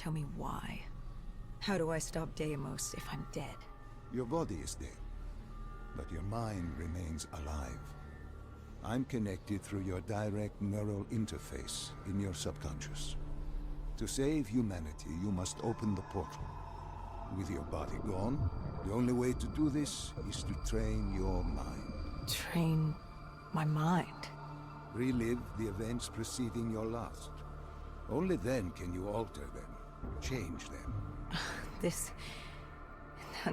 tell me why. How do I stop Deimos if I'm dead? Your body is dead, but your mind remains alive. I'm connected through your direct neural interface in your subconscious. To save humanity, you must open the portal. With your body gone, the only way to do this is to train your mind. Train my mind? Relive the events preceding your last. Only then can you alter them, change them.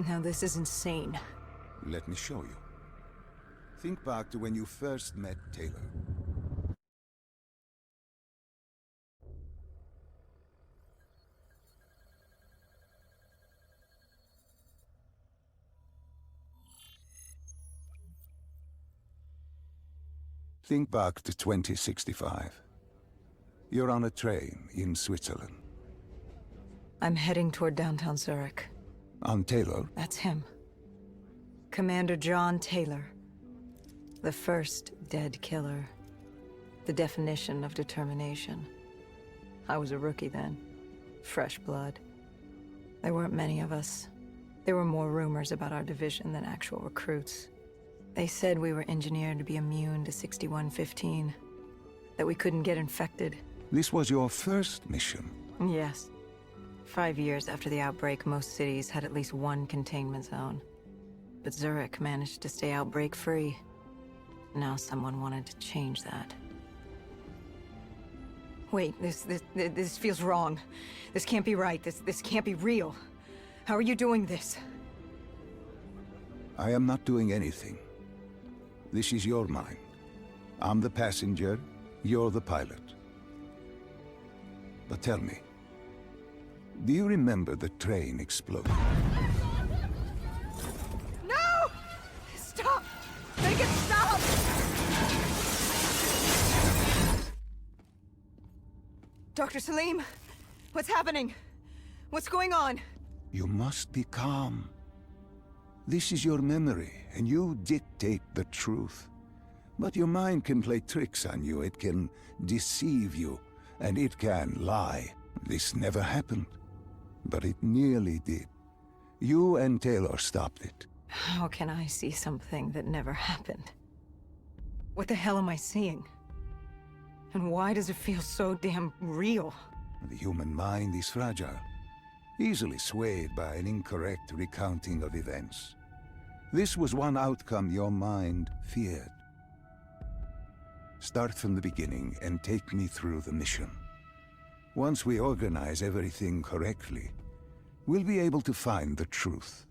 Now this is insane. Let me show you. Think back to when you first met Taylor. Think back to 2065. You're on a train in Switzerland. I'm heading toward downtown Zurich. On Taylor? That's him. Commander John Taylor. The first dead killer. The definition of determination. I was a rookie then. Fresh blood. There weren't many of us. There were more rumors about our division than actual recruits. They said we were engineered to be immune to 6115. That we couldn't get infected. This was your first mission? Yes. 5 years after the outbreak, most cities had at least one containment zone. But Zurich managed to stay outbreak-free. Now someone wanted to change that. Wait, this feels wrong. This can't be right. This can't be real. How are you doing this? I am not doing anything. This is your mind. I'm the passenger, you're the pilot. But tell me, do you remember the train exploding? No! Stop! Make it stop! Dr. Salim, what's happening? What's going on? You must be calm. This is your memory, and you dictate the truth. But your mind can play tricks on you, it can deceive you, and it can lie. This never happened, but it nearly did. You and Taylor stopped it. How can I see something that never happened? What the hell am I seeing? And why does it feel so damn real? The human mind is fragile, easily swayed by an incorrect recounting of events. This was one outcome your mind feared. Start from the beginning and take me through the mission. Once we organize everything correctly, we'll be able to find the truth.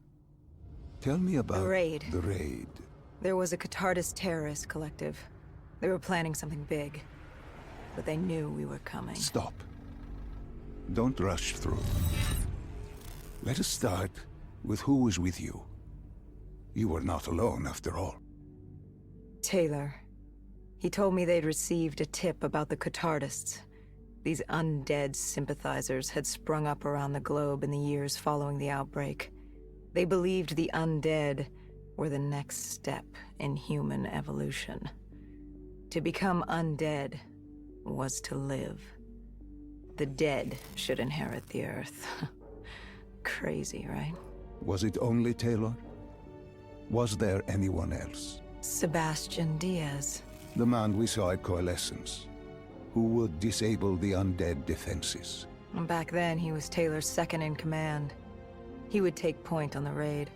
Tell me about the raid. The raid. There was a Catardist terrorist collective. They were planning something big, but they knew we were coming. Stop. Don't rush through. Let us start with who was with you. You were not alone, after all. Taylor. He told me they'd received a tip about the Catardists. These undead sympathizers had sprung up around the globe in the years following the outbreak. They believed the undead were the next step in human evolution. To become undead was to live. The dead should inherit the Earth. Crazy, right? Was it only Taylor? Was there anyone else? Sebastian Diaz. The man we saw at Coalescence, who would disable the undead defenses. Back then, he was Taylor's second in command. He would take point on the raid.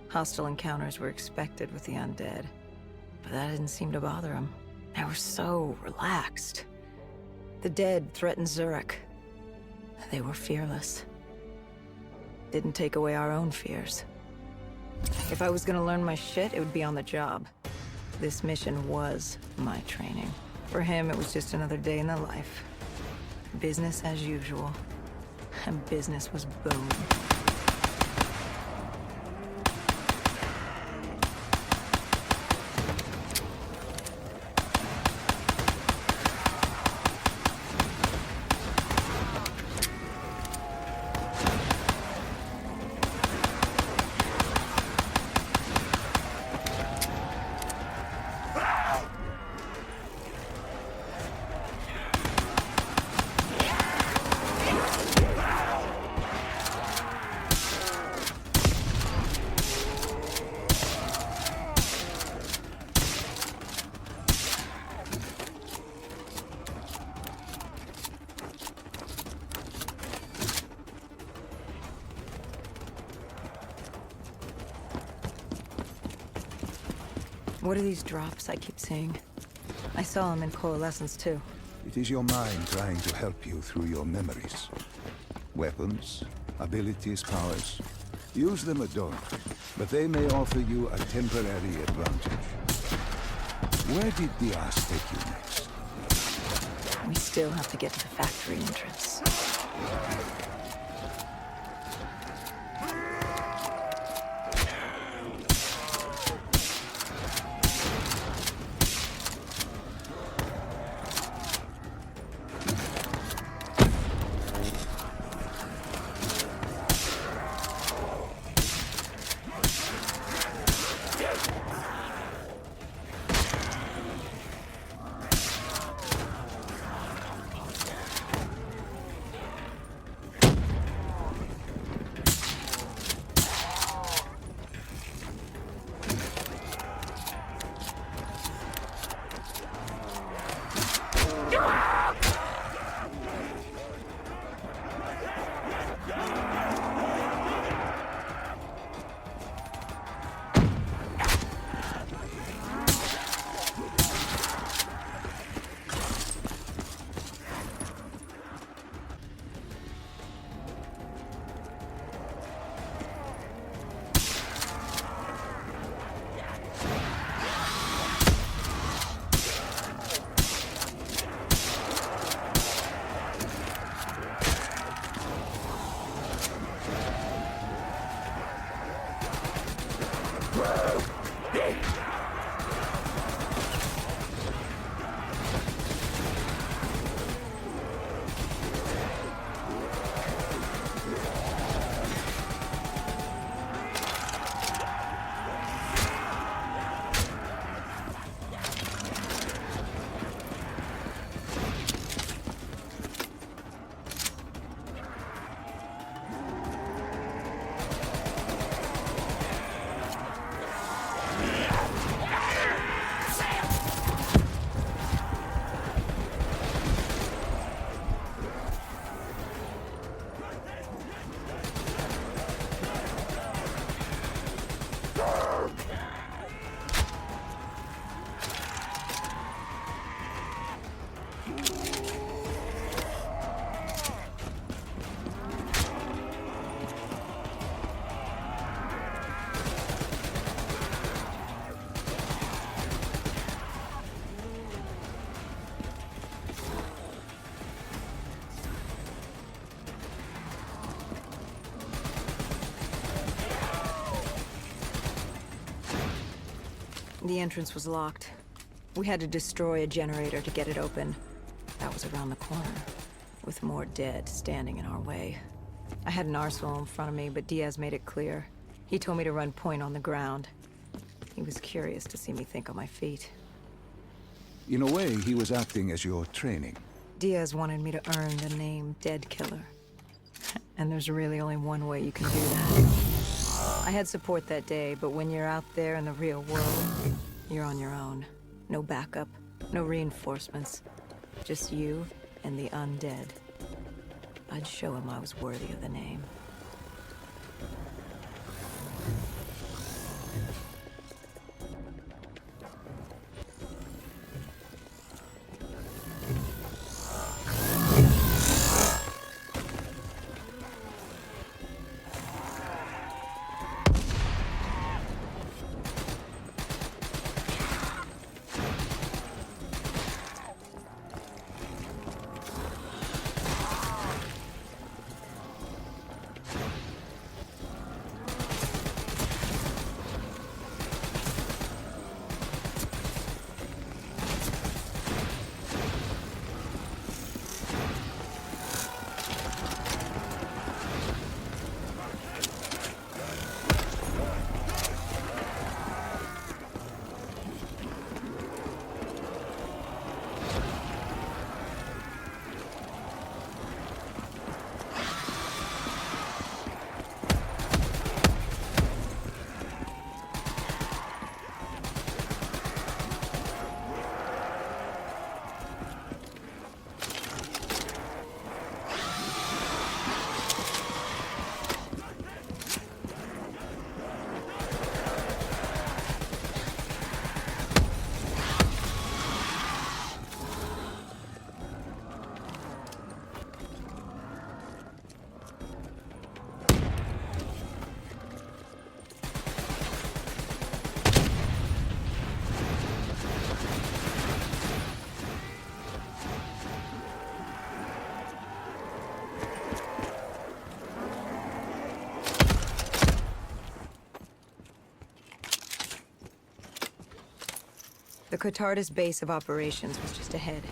Hostile encounters were expected with the undead, but that didn't seem to bother him. They were so relaxed. The dead threatened Zurich. They were fearless. Didn't take away our own fears. If I was gonna learn my shit, it would be on the job. This mission was my training. For him, it was just another day in the life. Business as usual. And business was booming. What are these drops I keep seeing? I saw them in Coalescence, too. It is your mind trying to help you through your memories. Weapons, abilities, powers. Use them or don't, but they may offer you a temporary advantage. Where did the ass take you next? We still have to get to the factory entrance. The entrance was locked. We had to destroy a generator to get it open. That was around the corner, with more dead standing in our way. I had an arsenal in front of me, but Diaz made it clear. He told me to run point on the ground. He was curious to see me think on my feet. In a way, he was acting as your training. Diaz wanted me to earn the name Dead Killer. And there's really only one way you can do that. I had support that day, but when you're out there in the real world, you're on your own. No backup, no reinforcements. Just you and the undead. I'd show him I was worthy of the name. The Cotardis base of operations was just ahead.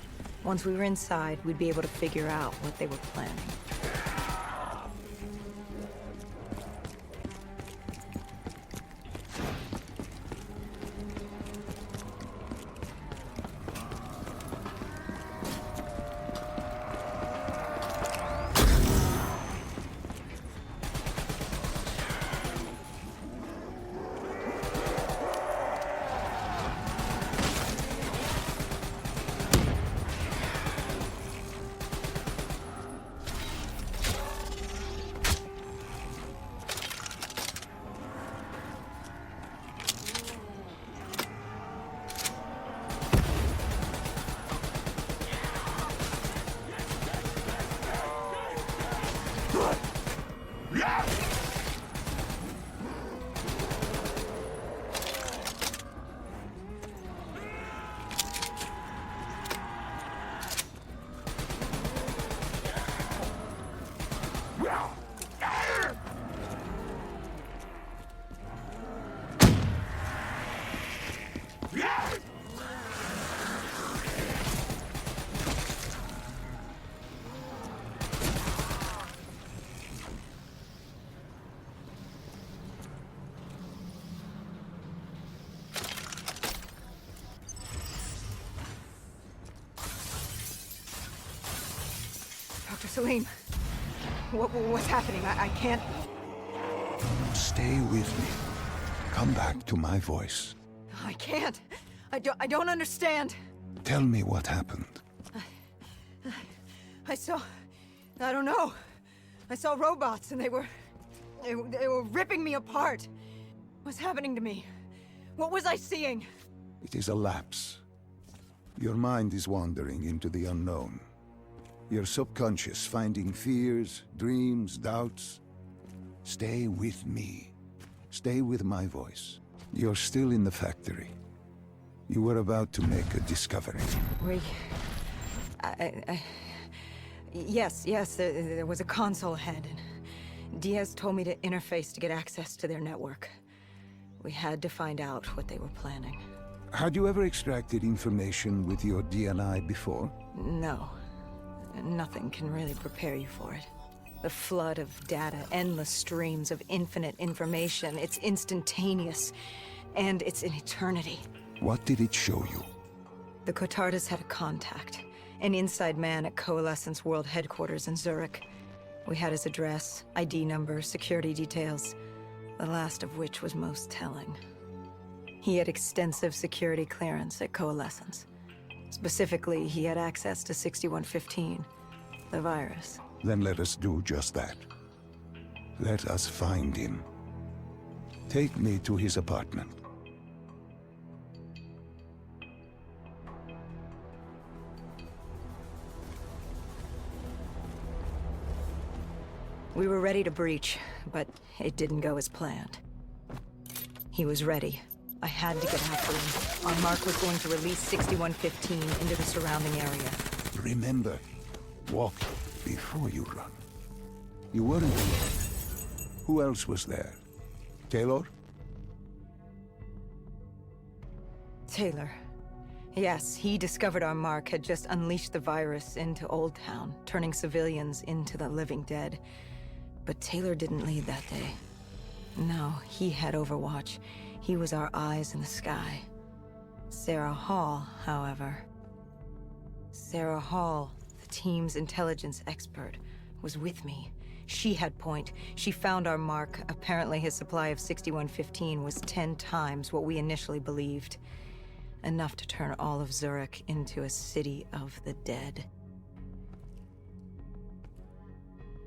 Once we were inside, we'd be able to figure out what they were planning. Dr. Salim, what's happening? I can't... Stay with me. Come back to my voice. I can't. I don't understand. Tell me what happened. I don't know. I saw robots and they were ripping me apart. What's happening to me? What was I seeing? It is a lapse. Your mind is wandering into the unknown. Your subconscious finding fears, dreams, doubts. Stay with me. Stay with my voice. You're still in the factory. You were about to make a discovery. Yes, there was a console ahead, and Diaz told me to interface to get access to their network. We had to find out what they were planning. Had you ever extracted information with your DNI before? No. Nothing can really prepare you for it. The flood of data, endless streams of infinite information, it's instantaneous, and it's an eternity. What did it show you? The Cotardis had a contact, an inside man at Coalescence World Headquarters in Zurich. We had his address, ID number, security details, the last of which was most telling. He had extensive security clearance at Coalescence. Specifically, he had access to 6115, the virus. Then let us do just that. Let us find him. Take me to his apartment. We were ready to breach, but it didn't go as planned. He was ready. I had to get after him. Our mark was going to release 6115 into the surrounding area. Remember, walk before you run. You weren't alone. Who else was there? Taylor? Taylor. Yes, he discovered our mark had just unleashed the virus into Old Town, turning civilians into the living dead. But Taylor didn't lead that day. No, he had Overwatch. He was our eyes in the sky. Sarah Hall, however... Sarah Hall, the team's intelligence expert, was with me. She had point. She found our mark. Apparently his supply of 6115 was 10 times what we initially believed. Enough to turn all of Zurich into a city of the dead.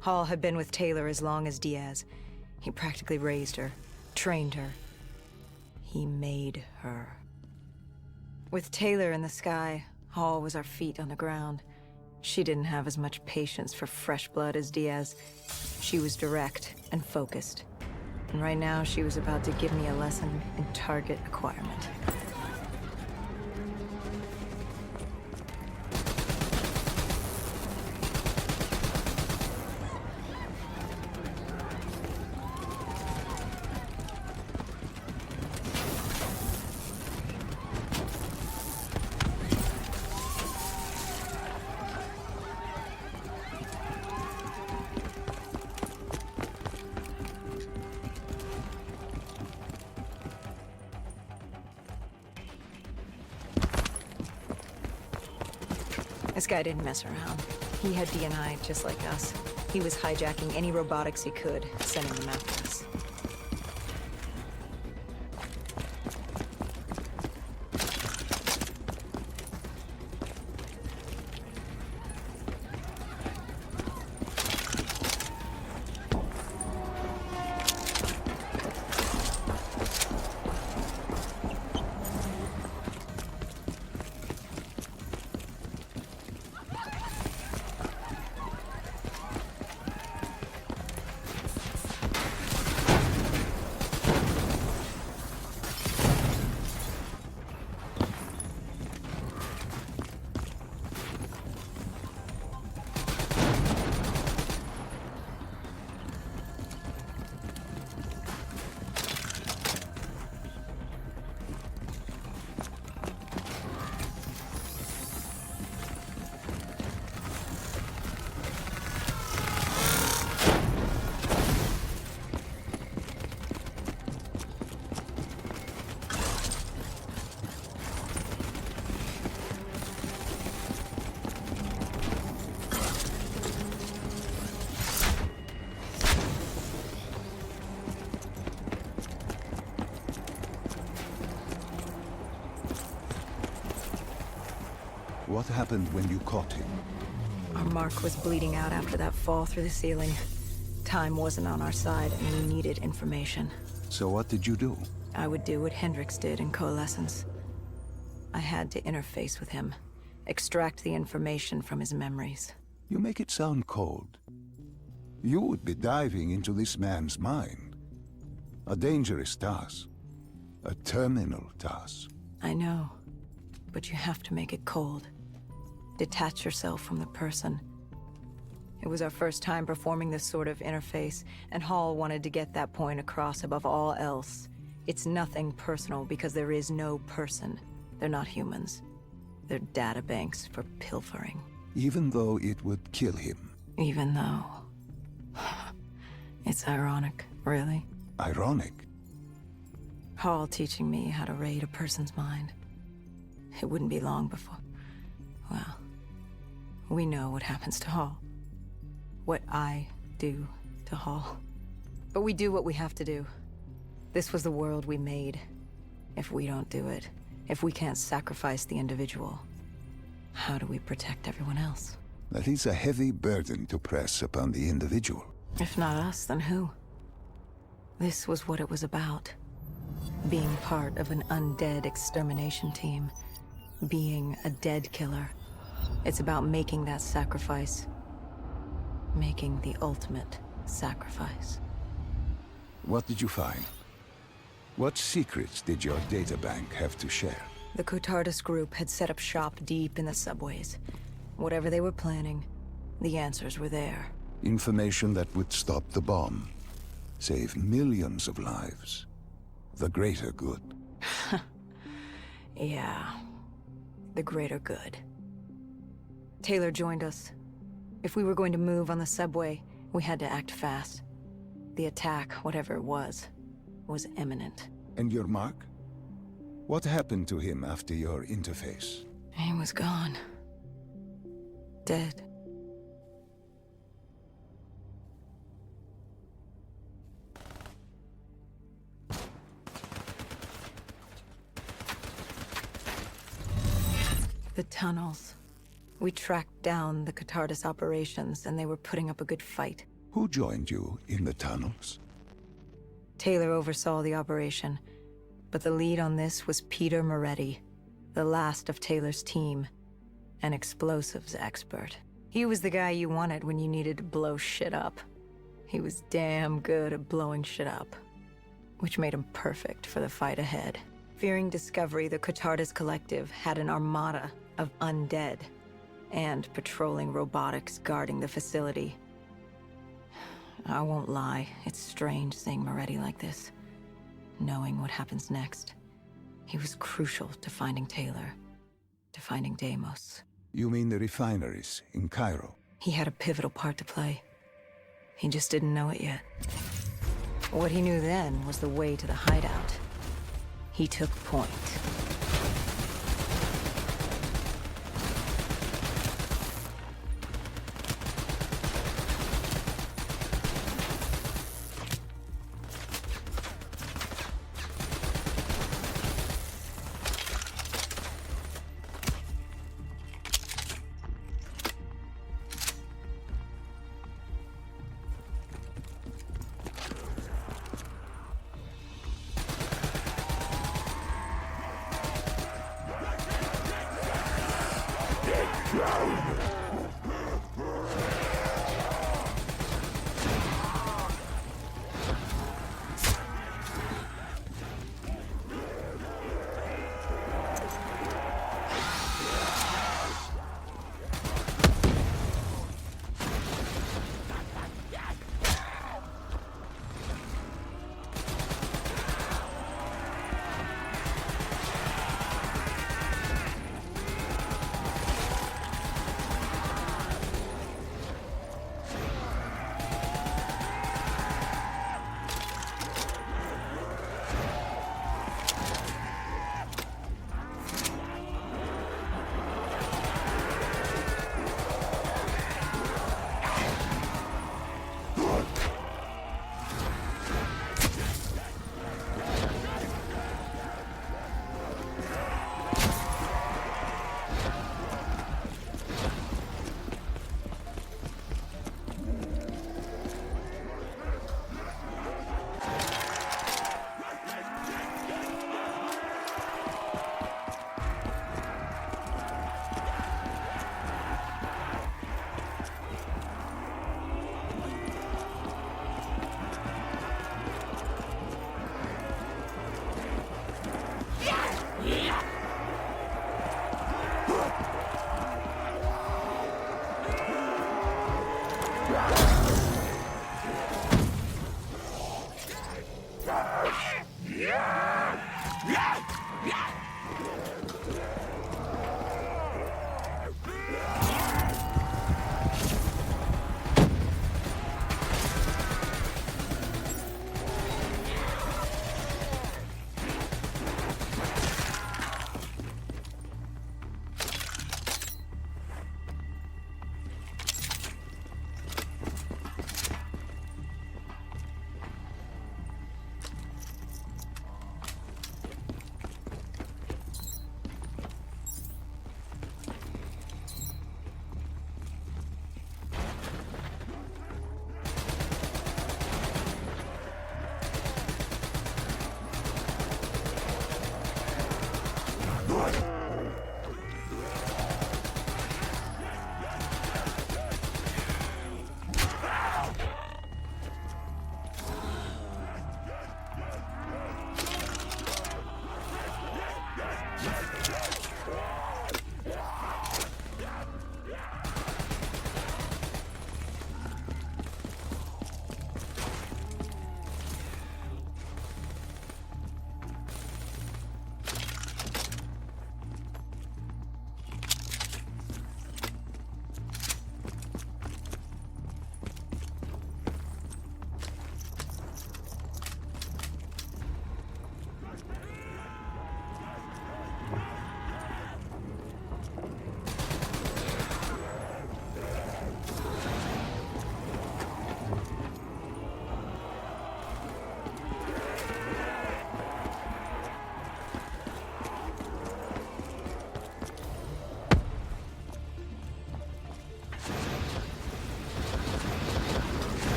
Hall had been with Taylor as long as Diaz. He practically raised her, trained her. He made her. With Taylor in the sky, Hall was our feet on the ground. She didn't have as much patience for fresh blood as Diaz. She was direct and focused. And right now, she was about to give me a lesson in target acquirement. This guy didn't mess around. He had DNI just like us. He was hijacking any robotics he could, sending them after us. What happened when you caught him? Our mark was bleeding out after that fall through the ceiling. Time wasn't on our side, and we needed information. So what did you do? I would do what Hendrix did in Coalescence. I had to interface with him, extract the information from his memories. You make it sound cold. You would be diving into this man's mind. A dangerous task. A terminal task. I know, but you have to make it cold. Detach yourself from the person. It was our first time performing this sort of interface, and Hall wanted to get that point across above all else. It's nothing personal because there is no person. They're not humans. They're databanks for pilfering. Even though it would kill him. Even though... It's ironic, really. Ironic? Hall teaching me how to raid a person's mind. It wouldn't be long before... Well, we know what happens to Hall. What I do to Hall. But we do what we have to do. This was the world we made. If we don't do it, if we can't sacrifice the individual, how do we protect everyone else? That is a heavy burden to press upon the individual. If not us, then who? This was what it was about. Being part of an undead extermination team. Being a dead killer. It's about making that sacrifice. Making the ultimate sacrifice. What did you find? What secrets did your databank have to share? The Cotardus group had set up shop deep in the subways. Whatever they were planning, the answers were there. Information that would stop the bomb. Save millions of lives. The greater good. Yeah. The greater good. Taylor joined us. If we were going to move on the subway, we had to act fast. The attack, whatever it was imminent. And your mark? What happened to him after your interface? He was gone. Dead. The tunnels. We tracked down the Cotardus operations, and they were putting up a good fight. Who joined you in the tunnels? Taylor oversaw the operation, but the lead on this was Peter Moretti, the last of Taylor's team, an explosives expert. He was the guy you wanted when you needed to blow shit up. He was damn good at blowing shit up, which made him perfect for the fight ahead. Fearing discovery, the Cotardus Collective had an armada of undead and patrolling robotics guarding the facility. I won't lie, it's strange seeing Moretti like this, knowing what happens next. He was crucial to finding Taylor, to finding Deimos. You mean the refineries in Cairo? He had a pivotal part to play. He just didn't know it yet. What he knew then was the way to the hideout. He took point.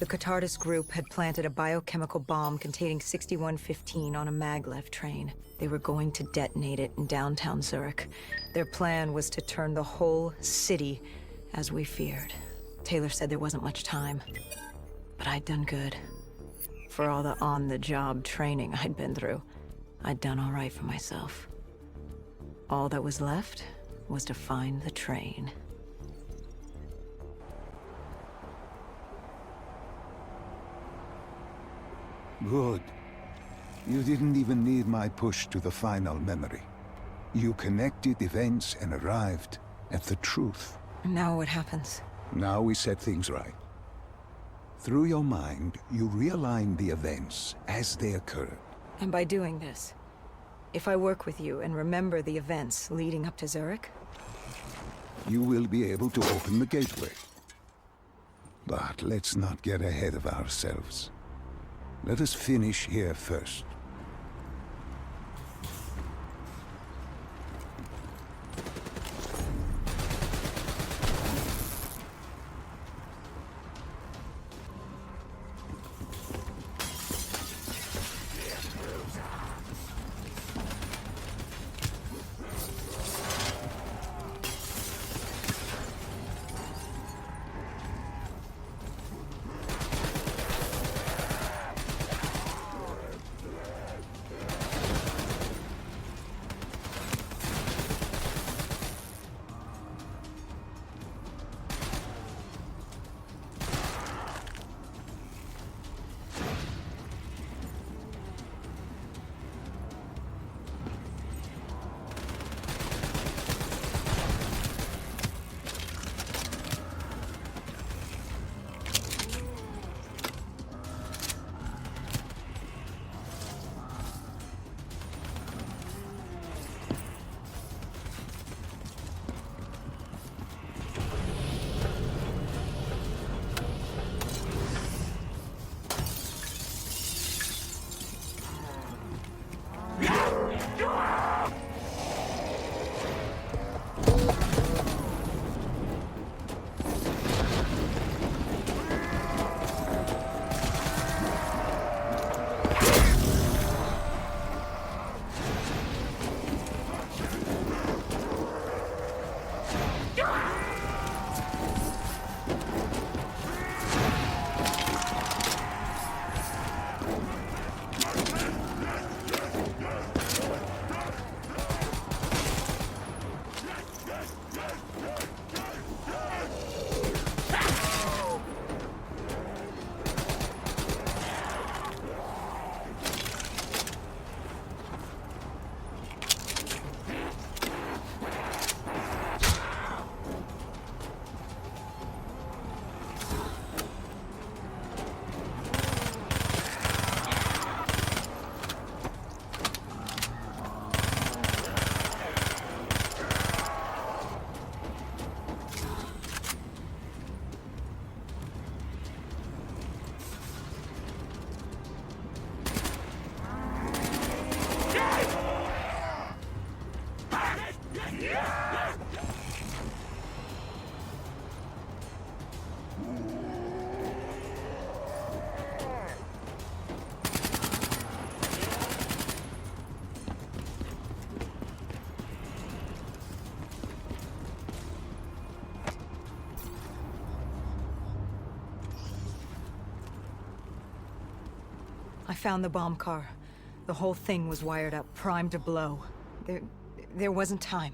The Catardis group had planted a biochemical bomb containing 6115 on a maglev train. They were going to detonate it in downtown Zurich. Their plan was to turn the whole city as we feared. Taylor said there wasn't much time, but I'd done good. For all the on-the-job training I'd been through, I'd done all right for myself. All that was left was to find the train. Good. You didn't even need my push to the final memory. You connected events and arrived at the truth. Now what happens? Now we set things right. Through your mind, you realign the events as they occurred. And by doing this, if I work with you and remember the events leading up to Zurich, you will be able to open the gateway. But let's not get ahead of ourselves. Let us finish here first. I found the bomb car. The whole thing was wired up, primed to blow. There wasn't time.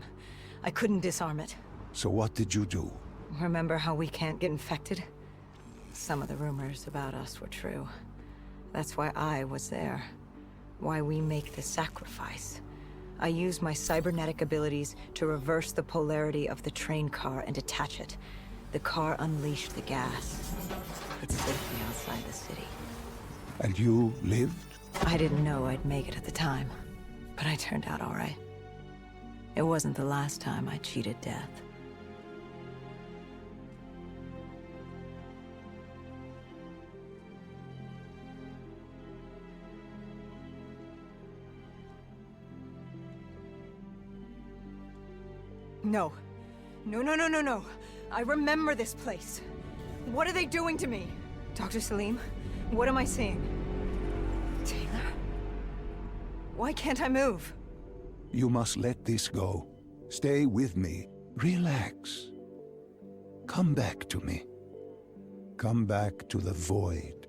I couldn't disarm it. So what did you do? Remember how we can't get infected? Some of the rumors about us were true. That's why I was there. Why we make the sacrifice. I used my cybernetic abilities to reverse the polarity of the train car and detach it. The car unleashed the gas. It saved me outside the city. And you lived? I didn't know I'd make it at the time, but I turned out all right. It wasn't the last time I cheated death. No. No. I remember this place. What are they doing to me? Dr. Salim, what am I seeing? Taylor? Why can't I move? You must let this go. Stay with me. Relax. Come back to me. Come back to the void.